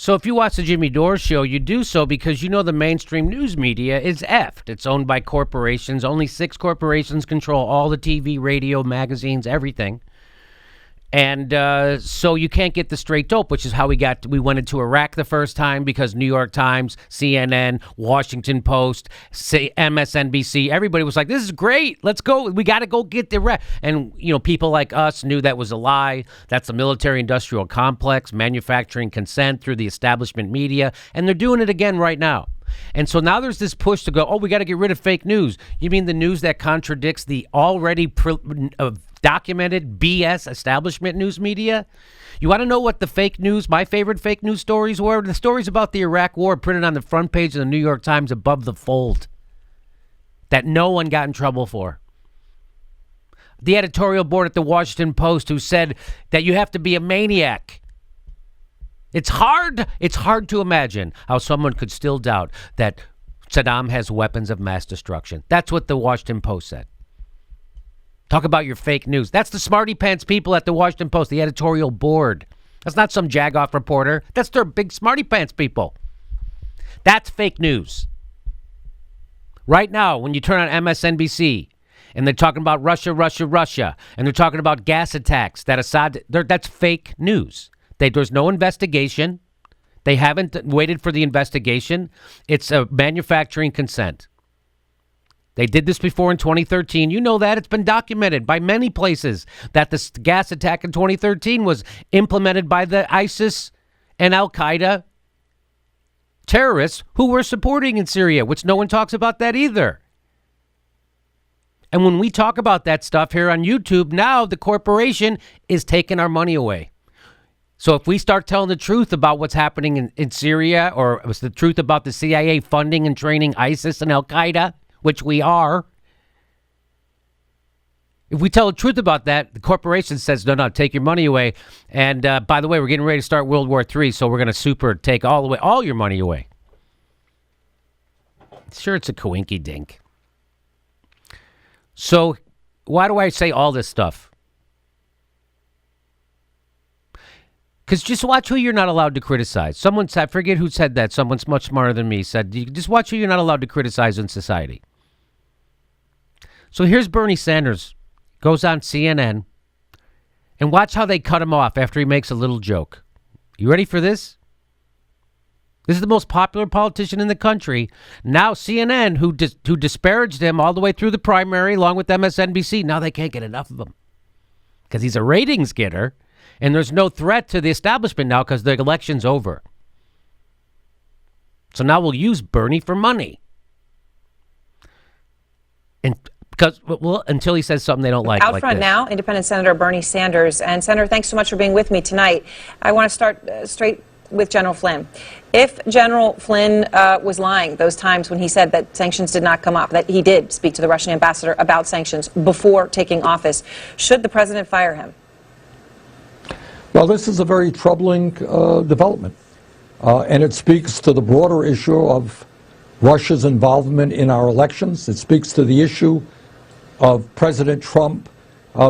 So if you watch the Jimmy Dore show, you do so because you know the mainstream news media is effed. It's owned by corporations. Only 6 corporations control all the TV, radio, magazines, everything. And so you can't get the straight dope, which is how we went into Iraq the first time because New York Times, CNN, Washington Post, MSNBC, everybody was like, this is great. Let's go. We got to go get the Iraq. And, people like us knew that was a lie. That's a military-industrial complex, manufacturing consent through the establishment media. And they're doing it again right now. And so now there's this push to go, we got to get rid of fake news. You mean the news that contradicts the already documented BS establishment news media? You want to know what the fake news, my favorite fake news stories were? The stories about the Iraq war printed on the front page of the New York Times above the fold that no one got in trouble for. The editorial board at the Washington Post who said that you have to be a maniac. It's hard to imagine how someone could still doubt that Saddam has weapons of mass destruction. That's what the Washington Post said. Talk about your fake news. That's the smarty pants people at the Washington Post, the editorial board. That's not some jagoff reporter. That's their big smarty pants people. That's fake news. Right now, when you turn on MSNBC and they're talking about Russia, and they're talking about gas attacks that Assad, that's fake news. There's no investigation. They haven't waited for the investigation. It's a manufacturing consent. They did this before in 2013. You know that. It's been documented by many places that the gas attack in 2013 was implemented by the ISIS and Al-Qaeda terrorists who were supporting in Syria, which no one talks about that either. And when we talk about that stuff here on YouTube, now the corporation is taking our money away. So if we start telling the truth about what's happening in Syria, or it was the truth about the CIA funding and training ISIS and Al-Qaeda, which we are, if we tell the truth about that, the corporation says, no, take your money away. And by the way, we're getting ready to start World War III, so we're going to take all your money away. Sure, it's a coinky dink. So why do I say all this stuff? Because just watch who you're not allowed to criticize. Someone said, I forget who said that. Someone's much smarter than me said, just watch who you're not allowed to criticize in society. So here's Bernie Sanders, goes on CNN, and watch how they cut him off after he makes a little joke. You ready for this? This is the most popular politician in the country. Now CNN, who disparaged him all the way through the primary, along with MSNBC, now they can't get enough of him. Because he's a ratings getter. And there's no threat to the establishment now because the election's over. So now we'll use Bernie for money. And until he says something they don't like. Out front now, Independent Senator Bernie Sanders. And Senator, thanks so much for being with me tonight. I want to start straight with General Flynn. If General Flynn was lying those times when he said that sanctions did not come up, that he did speak to the Russian ambassador about sanctions before taking office, should the president fire him? Well, this is a very troubling development, and it speaks to the broader issue of Russia's involvement in our elections. It speaks to the issue of President Trump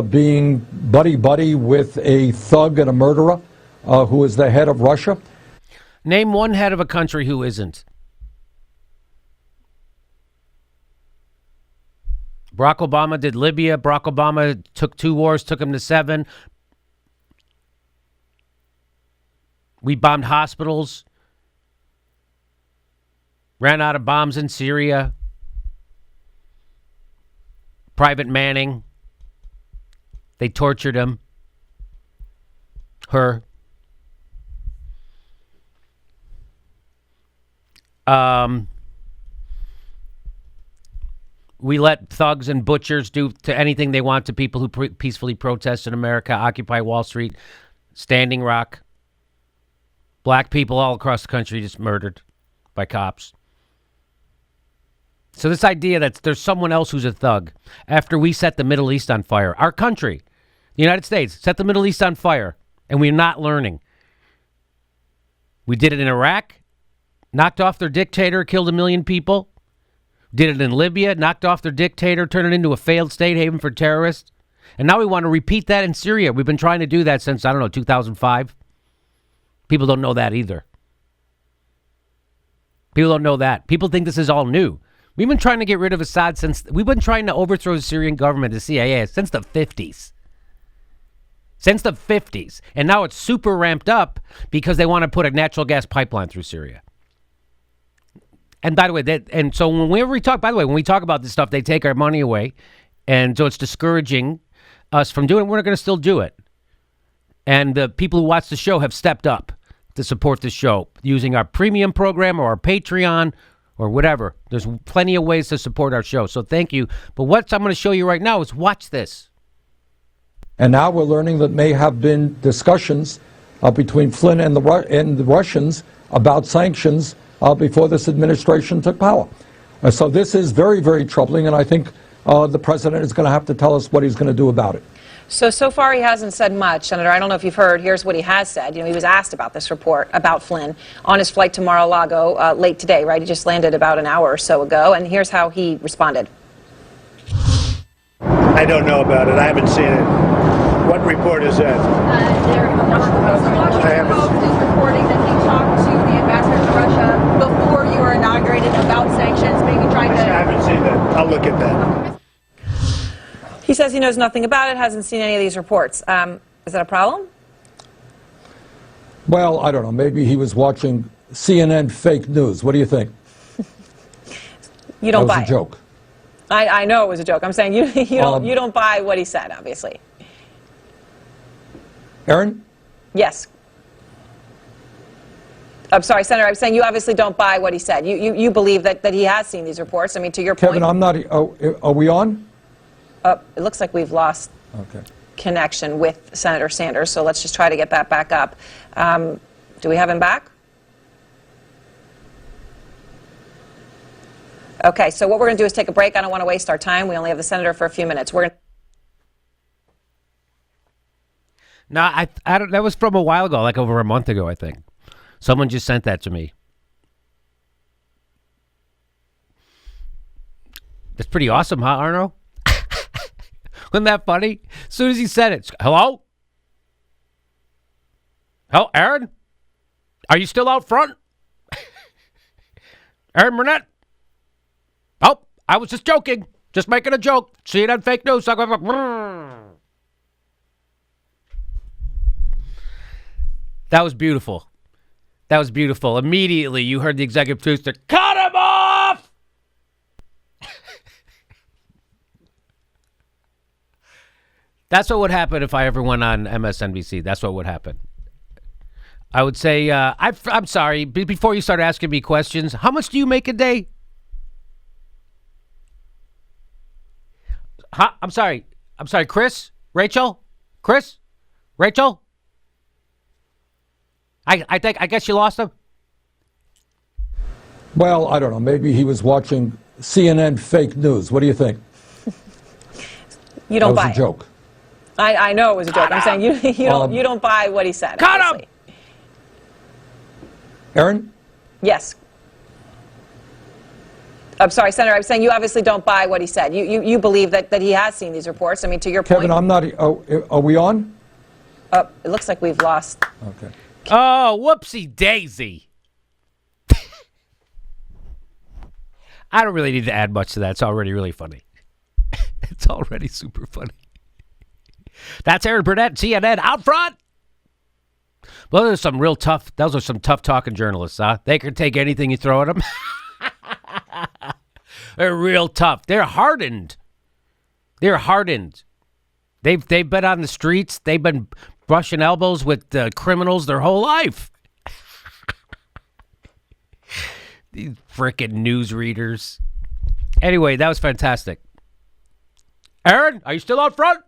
being buddy-buddy with a thug and a murderer who is the head of Russia. Name one head of a country who isn't. Barack Obama did Libya. Barack Obama took 2 wars, took him to 7. We bombed hospitals, ran out of bombs in Syria, Private Manning, they tortured him, her. We let thugs and butchers do to anything they want to people who peacefully protest in America, Occupy Wall Street, Standing Rock. Black people all across the country just murdered by cops. So this idea that there's someone else who's a thug after we set the Middle East on fire, our country, the United States, set the Middle East on fire, and we're not learning. We did it in Iraq, knocked off their dictator, killed 1 million people. Did it in Libya, knocked off their dictator, turned it into a failed state haven for terrorists. And now we want to repeat that in Syria. We've been trying to do that since, 2005. People don't know that either. People don't know that. People think this is all new. We've been trying to get rid of Assad we've been trying to overthrow the Syrian government, the CIA, since the 50s. Since the 50s. And now it's super ramped up because they want to put a natural gas pipeline through Syria. And by the way, so whenever we talk, when we talk about this stuff, they take our money away. And so it's discouraging us from doing it. We're not going to still do it. And the people who watch the show have stepped up to support the show using our premium program or our Patreon or whatever. There's plenty of ways to support our show. So thank you. But what I'm going to show you right now is watch this. And now we're learning that may have been discussions between Flynn and the Russians about sanctions before this administration took power. So this is very, very troubling, and I think the president is going to have to tell us what he's going to do about it. So far he hasn't said much, Senator. I don't know if you've heard. Here's what he has said. He was asked about this report about Flynn on his flight to Mar-a-Lago late today, right? He just landed about an hour or so ago, and here's how he responded. I don't know about it. I haven't seen it. What report is that? Washington Post is reporting that he talked to the ambassador to Russia before you were inaugurated about sanctions, maybe trying to... I haven't seen that. I'll look at that. He says he knows nothing about it, hasn't seen any of these reports. Is that a problem? Well, I don't know. Maybe he was watching CNN fake news. What do you think? You don't buy it. That was a joke. I know it was a joke. I'm saying you don't buy what he said, obviously. Aaron? Yes. I'm sorry, Senator. I'm saying you obviously don't buy what he said. You believe that he has seen these reports. I mean, to your point. Kevin, I'm not. Are we on? It looks like we've lost Okay. connection with Senator Sanders, so let's just try to get that back up. Do we have him back? Okay, so what we're going to do is take a break. I don't want to waste our time. We only have the senator for a few minutes. We're going to... No, I don't. That was from a while ago, like over a month ago, I think. Someone just sent that to me. That's pretty awesome, huh, Arno? Wasn't that funny? As soon as he said it, hello? Oh, Aaron? Are you still out front? Aaron Burnett? Oh, I was just joking. Just making a joke. See it on fake news. That was beautiful. That was beautiful. Immediately, you heard the executive producer, cut him off! That's what would happen if I ever went on MSNBC. That's what would happen. I would say, I'm sorry, before you start asking me questions, how much do you make a day? I'm sorry, Chris? Rachel? Chris? Rachel? I guess you lost him? Well, I don't know. Maybe he was watching CNN fake news. What do you think? You don't buy it. That was a joke. I know it was a joke. I'm saying you don't buy what he said. Cut obviously. him! Aaron? Yes. I'm sorry, Senator. I'm saying you obviously don't buy what he said. You believe that he has seen these reports. I mean, to your point. Kevin, I'm not. Are we on? It looks like we've lost. Okay. Oh, whoopsie daisy. I don't really need to add much to that. It's already really funny. It's already super funny. That's Aaron Burnett, CNN, out front. Well, those are some tough talking journalists, huh? They can take anything you throw at them. They're real tough. They're hardened. They've been on the streets. They've been brushing elbows with criminals their whole life. These frickin' newsreaders. Anyway, that was fantastic. Aaron, are you still out front?